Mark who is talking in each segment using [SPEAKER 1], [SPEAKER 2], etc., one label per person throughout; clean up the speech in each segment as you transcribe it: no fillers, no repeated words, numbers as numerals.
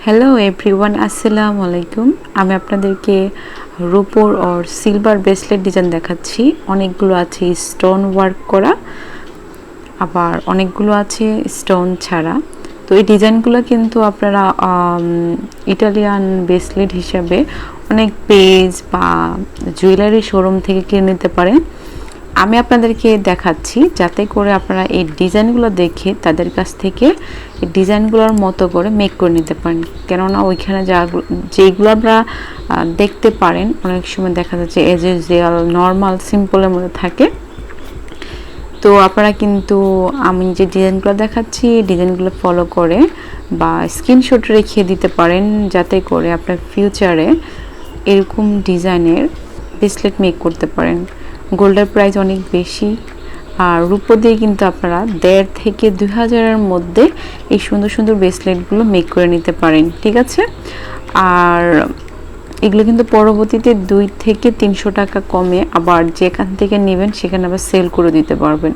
[SPEAKER 1] Hello everyone, আসসালামু আলাইকুম। আমি আপনাদেরকে রূপোর আর সিলভার ব্রেসলেট ডিজাইন দেখাচ্ছি। অনেকগুলো আছে স্টোন ওয়ার্ক করা, আবার অনেকগুলো আছে স্টোন ছাড়া। তো এই ডিজাইনগুলো কিন্তু আপনারা ইটালিয়ান ব্রেসলেট হিসাবে অনেক পেজ বা জুয়েলারি শোরুম থেকে কিনে নিতে পারেন। আমি আপনাদেরকে দেখাচ্ছি যাতে করে আপনারা এই ডিজাইনগুলো দেখে তাদের কাছ থেকে এই ডিজাইনগুলোর মতো করে মেক করে নিতে পারেন। কেননা ওইখানে যেগুলো আপনারা দেখতে পারেন অনেক সময় দেখা যাচ্ছে এজ ইউজুয়াল নর্মাল সিম্পলের মধ্যে থাকে। তো আপনারা কিন্তু আমি যে ডিজাইনগুলো দেখাচ্ছি এই ডিজাইনগুলো ফলো করে বা স্ক্রিনশট রেখে দিতে পারেন, যাতে করে আপনার ফিউচারে এরকম ডিজাইনের ব্রেসলেট মেক করতে পারেন। গোল্ডের প্রাইস অনেক বেশি, আর রূপো দিয়ে কিন্তু আপনারা 1.5 থেকে 2,000-এর মধ্যে এই সুন্দর সুন্দর ব্রেসলেটগুলো মেক করে নিতে পারেন, ঠিক আছে। আর এগুলো কিন্তু পরবর্তীতে 2 থেকে 300 টাকা কমে আবার যেখান থেকে নেবেন সেখানে আবার সেল করে দিতে পারবেন।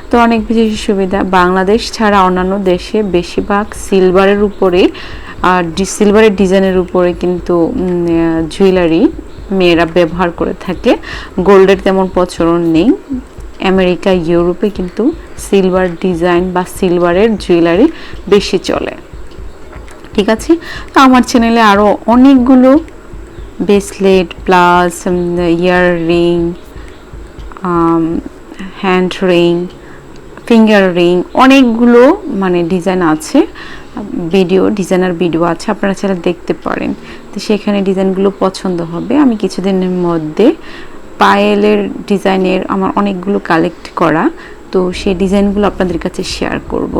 [SPEAKER 1] তো অনেক বেশি সুবিধা। বাংলাদেশ ছাড়া অন্যান্য দেশে বেশিরভাগ সিলভারের উপরে আর সিলভারের ডিজাইনের উপরে কিন্তু জুয়েলারি মেয়েরা ব্যবহার করে থাকে। গোল্ডের তেমন প্রচলন নেই। আমেরিকা, ইউরোপে কিন্তু সিলভার ডিজাইন বা সিলভারের জুয়েলারি বেশি চলে, ঠিক আছে। তো আমার চ্যানেলে আরও অনেকগুলো bracelet plus ear ring, hand ring, finger ring, অনেকগুলো ডিজাইন আছে, ডিজাইনার ভিডিও আছে, আপনারা চাইলে দেখতে পারেন। তো সেখানে ডিজাইনগুলো পছন্দ হবে। আমি কিছুদিনের মধ্যে পায়েলের ডিজাইনের আমার অনেকগুলো কালেক্ট করা, তো সেই ডিজাইনগুলো আপনাদের কাছে শেয়ার করব।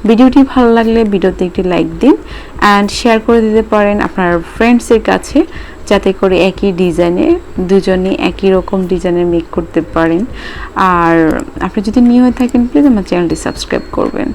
[SPEAKER 1] ভিডিওটি ভালো লাগলে ভিডিওতে একটি লাইক দিন অ্যান্ড শেয়ার করে দিতে পারেন আপনার ফ্রেন্ডসের কাছে, যাতে করে একই ডিজাইনে দুজনে একই রকম ডিজাইনের মেক করতে পারেন। আর আপনি যদি নিউ হয়ে থাকেন প্লিজ আমার চ্যানেলটি সাবস্ক্রাইব করবেন।